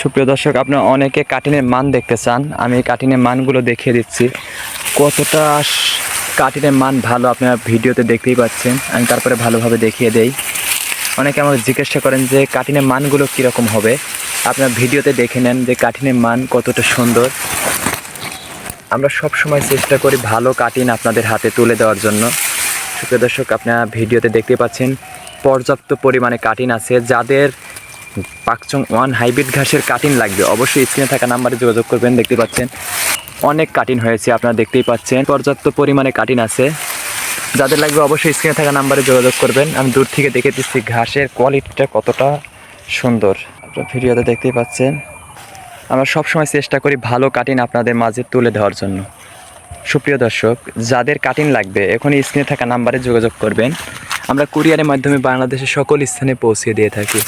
সুপ্রিয় দর্শক, আপনারা অনেকে কাটিনের মান দেখতে চান। আমি কাটিনের মানগুলো দেখিয়ে দিচ্ছি। কতটা কাটিনের মান ভালো আপনারা ভিডিওতে দেখতেই পাচ্ছেন। আমি তারপরে ভালোভাবে দেখিয়ে দেই। অনেকে আমাকে জিজ্ঞাসা করেন যে কাটিনের মানগুলো কীরকম হবে। আপনারা ভিডিওতে দেখে নেন যে কাটিনের মান কতটা সুন্দর। আমরা সব সময় চেষ্টা করি ভালো কাটিন আপনাদের হাতে তুলে দেওয়ার জন্য। সুপ্রিয় দর্শক, আপনারা ভিডিওতে দেখতে পাচ্ছেন পর্যাপ্ত পরিমাণে কাটিন আছে। যাদের পাকচং 1 হাইব্রিড ঘাসের কাটিন লাগবে অবশ্যই স্ক্রিনে থাকা নাম্বারে যোগাযোগ করবেন। দেখতে পাচ্ছেন অনেক কাটিন হয়েছে, আপনারা দেখতেই পাচ্ছেন পর্যাপ্ত পরিমাণে কাটিন আছে। যাদের লাগবে অবশ্যই স্ক্রিনে থাকা নাম্বারে যোগাযোগ করবেন। আমি দূর থেকে দেখে দিচ্ছি ঘাসের কোয়ালিটিটা কতটা সুন্দর। আপনারা ভিডিওতে দেখতেই পাচ্ছেন। আমরা সবসময় চেষ্টা করি ভালো কাটিন আপনাদের মাঝে তুলে দেওয়ার জন্য। সুপ্রিয় দর্শক, যাদের কাটিন লাগবে এখনই স্ক্রিনে থাকা নাম্বারে যোগাযোগ করবেন। আমরা কুরিয়ারের মাধ্যমে বাংলাদেশের সকল স্থানে পৌঁছে দিয়ে থাকি।